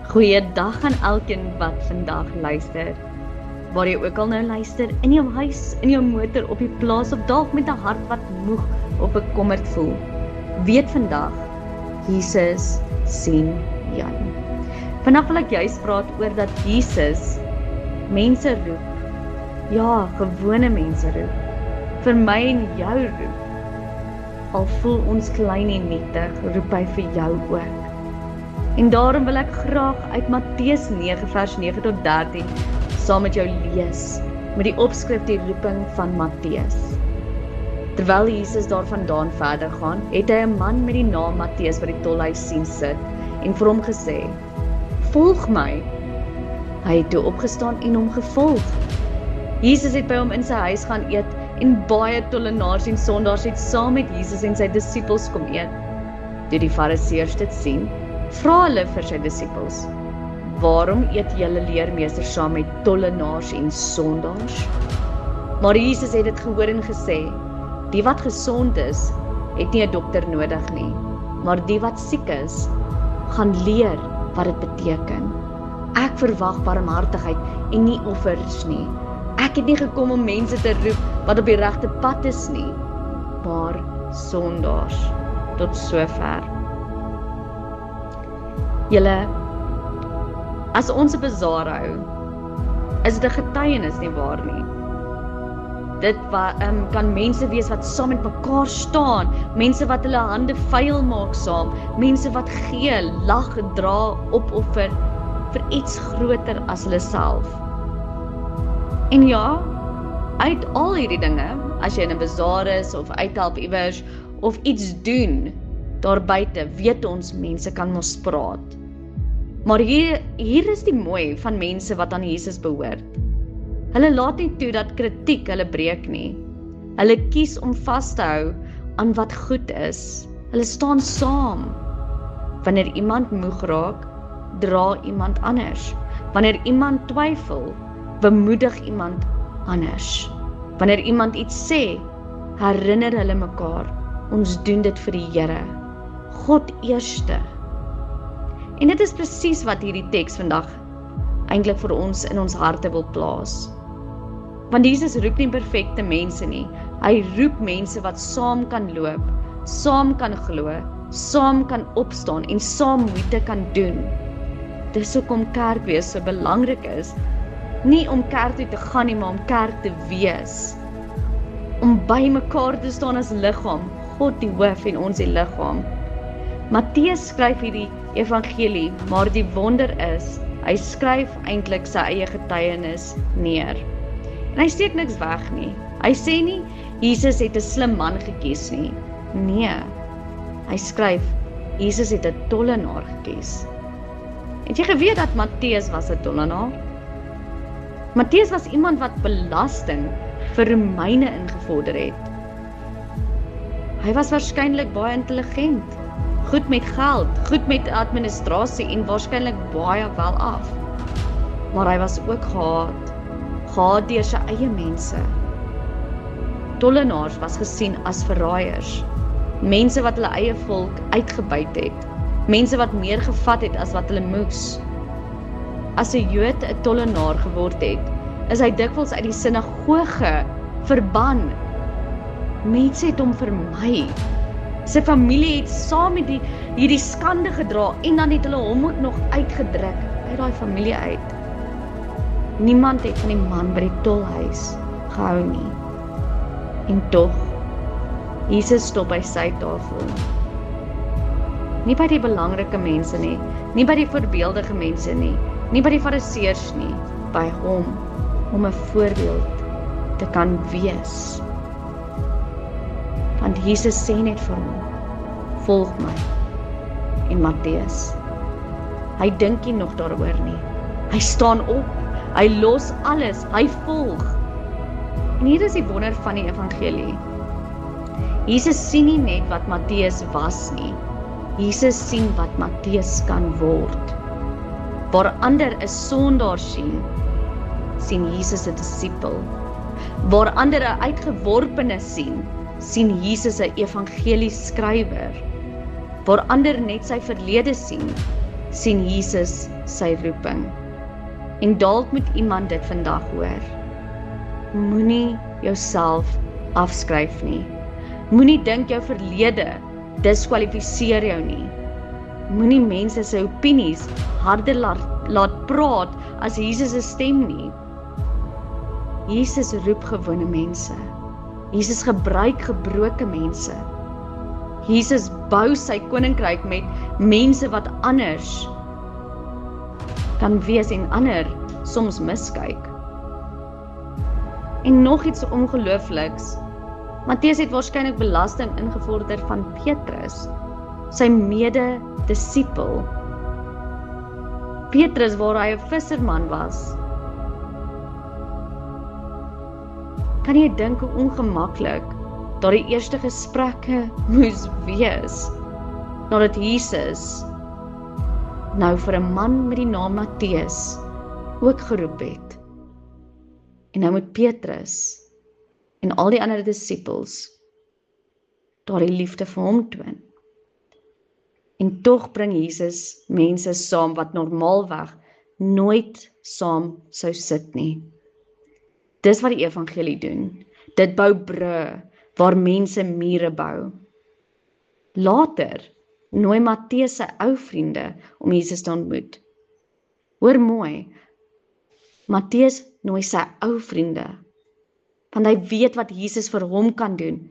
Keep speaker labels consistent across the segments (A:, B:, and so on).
A: Goeiedag aan elkeen wat vandag luister. Waar jy ook al nou luister, in jou huis, in jou motor, op die plaas of dalk met 'n hart wat moeg of bekommerd voel. Weet vandag, Jesus sien jou. Vandag wil ek juist praat oor dat Jesus mense roep. Ja, gewone mense roep. Vir my en jou roep. Al voel ons klein en nietig, roep hy vir jou ook. En daarom wil ek graag uit Matteus 9 vers 9 tot 13 saam met jou lees, met die opskrif die roeping van Matteus. Terwyl Jesus daarvandaan verder gaan, het hy 'n man met die naam Matteus by die tolhuis sien sit en vir hom gesê, "Volg my." Hy het toe opgestaan en hom gevolg. Jesus het by hom in sy huis gaan eet en baie tollenaars en sondaars het saam met Jesus en sy disippels kom eet. Toe die fariseërs dit sien, vra hulle vir sy disippels, "Waarom eet julle leermeesters saam met tollenaars en sondaars?" Maar Jesus het dit gehoor en gesê, "Die wat gesond is, het nie 'n dokter nodig nie, maar die wat siek is, gaan leer wat dit beteken. Ek verwag barmhartigheid en nie offers nie. Ek het nie gekom om mense te roep wat op die regte pad is nie, maar sondaars." Tot sover. Julle, as ons 'n bazaar hou, is dit 'n getuienis nie waar nie. Dit kan mense wees wat saam met mekaar staan, mense wat hulle hande vuil maak saam, mense wat gee, lag, dra, opoffer vir iets groter as hulle self. En ja, uit al hierdie dinge, as jy in 'n bazaar is of uithelp iewers of iets doen, daar buite, weet ons mense kan mos praat. Maar hier is die mooi van mense wat aan Jesus behoort. Hulle laat nie toe dat kritiek hulle breek nie. Hulle kies om vas te hou aan wat goed is. Hulle staan saam. Wanneer iemand moeg raak, dra iemand anders. Wanneer iemand twyfel, bemoedig iemand anders. Wanneer iemand iets sê, herinner hulle mekaar, ons doen dit vir die Here. God eerste. En dit is presies wat hierdie teks vandag eintlik vir ons in ons harte wil plaas. Want Jesus roep nie perfekte mense nie. Hy roep mense wat saam kan loop, saam kan glo, saam kan opstaan en saam moeite kan doen. Dis hoekom kerk wees so belangrik is. Nie om kerk toe te gaan nie, maar om kerk te wees. Om by mekaar te staan as liggaam, God die hoof en ons die liggaam. Matteus skryf hierdie evangelie, maar die wonder is, hy skryf eintlik sy eie getuienis neer. En hy steek niks weg nie. Hy sê nie, Jesus het 'n slim man gekies nie. Nee, hy skryf, Jesus het 'n tollenaar gekies. Het jy geweet dat Matteus was 'n tollenaar? Matteus was iemand wat belasting vir Romeine ingevorder het. Hy was waarskynlik baie intelligent, goed met geld, goed met administrasie en waarskynlik baie wel af. Maar hy was ook gehaat deur sy eie mense. Tollenaars was gesien as verraaiers, mense wat hulle eie volk uitgebuit het, mense wat meer gevat het as wat hulle moes. As 'n Jood 'n tollenaar geword het, is hy dikwels uit die sinagoge verban. Mense het hom vermy. Sy familie het saam met hierdie skande gedra en dan het hulle hom ook nog uitgedruk uit daai familie uit. Niemand het van die man by die tolhuis gehou nie. En tog, Jesus stop by sy tafel. Nie by die belangrike mense nie by die voorbeeldige mense nie by die fariseërs nie, by hom, om 'n voorbeeld te kan wees. Want Jesus sê net vir hom, "Volg my." En Matteus, hy dink nie nog daaroor nie. Hy staan op, hy los alles, hy volg. En hier is die wonder van die evangelie. Jesus sien nie net wat Matteus was nie. Jesus sien wat Matteus kan word. Waar ander 'n sondaar sien Jesus 'n disipel. Waar ander 'n uitgeworpene sien Jesus 'n evangelieskrywer. Waar ander net sy verlede sien Jesus sy roeping. En dalk moet iemand dit vandag hoor. Moenie jouself afskryf nie. Moenie dink jou verlede diskwalifiseer jou nie. Moenie mense se opinies harder laat praat as Jesus se stem nie. Jesus roep gewone mense. Jesus gebruik gebroke mense. Jesus bou sy koninkryk met mense wat anders kan wees en ander soms miskyk. En nog iets ongeloofliks. Matteus het waarskynlik belasting ingevorder van Petrus, sy mede-disipel. Petrus, waar hy 'n visserman was. Kan jy dink hoe ongemaklik daardie eerste gesprekke moes wees, nadat Jesus nou vir 'n man met die naam Matteus ook geroep het. En nou moet Petrus en al die ander disippels daardie liefde vir hom toon. En tog bring Jesus mense saam wat normaalweg nooit saam sou sit nie. Dis wat die evangelie doen. Dit bou brûe waar mense mure bou. Later nooi Matteus sy ou vriende om Jesus te ontmoet. Hoor mooi, Matteus nooi sy ou vriende, want hy weet wat Jesus vir hom kan doen.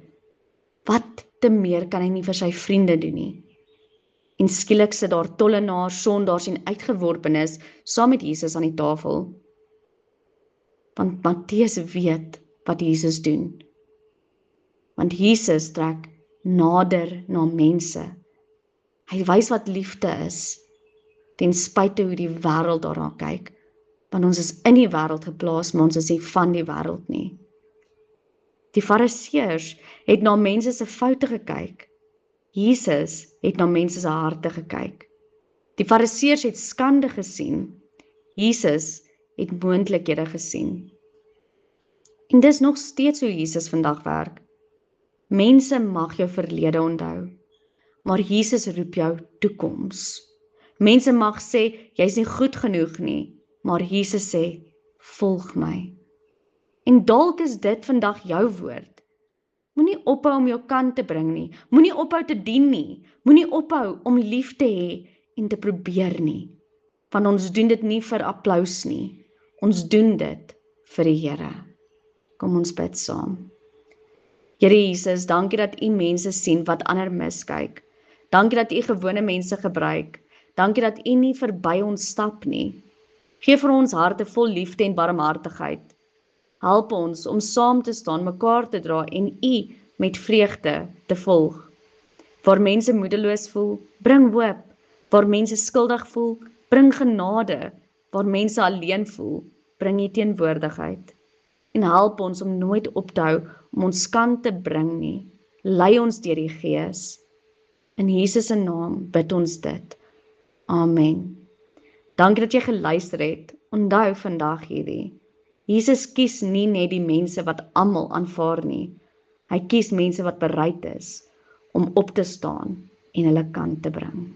A: Wat te meer kan hy nie vir sy vriende doen nie. En skielik sit daar tollenaars, sondaars en uitgeworpenes saam met Jesus aan die tafel. Want Matteus weet wat Jesus doen. Want Jesus trek nader na mense. Hy wys wat liefde is, ten spyte hoe die wêreld daarna kyk. Want ons is in die wêreld geplaas, maar ons is nie van die wêreld nie. Die fariseërs het na mense se foute gekyk. Jesus het na mense se harte gekyk. Die fariseërs het skande gesien. Jesus het moontlikhede gesien. En dis nog steeds hoe Jesus vandag werk. Mense mag jou verlede onthou, maar Jesus roep jou toekoms. Mense mag sê, jy's nie goed genoeg nie, maar Jesus sê, volg my. En dalk is dit vandag jou woord. Moenie ophou om jou kant te bring nie, moenie ophou te dien nie, moenie ophou om lief te hê en te probeer nie, want ons doen dit nie vir applous nie, ons doen dit vir die Here. Kom ons bid saam. Here Jesus, dankie dat U mense sien wat ander miskyk. Dankie dat U gewone mense gebruik. Dankie dat U nie verby ons stap nie. Gee vir ons harte vol liefde en barmhartigheid. Help ons om saam te staan, mekaar te dra en U met vreugde te volg. Waar mense moedeloos voel, bring hoop. Waar mense skuldig voel, bring genade. Waar mense alleen voel, bring U teenwoordigheid. En help ons om nooit op te hou om ons kant te bring nie. Lei ons deur die Gees. In Jesus se naam bid ons dit. Amen. Dankie dat jy geluister het. Onthou vandag hierdie. Jesus kies nie net die mense wat almal aanvaar nie. Hy kies mense wat bereid is om op te staan en hulle kant te bring.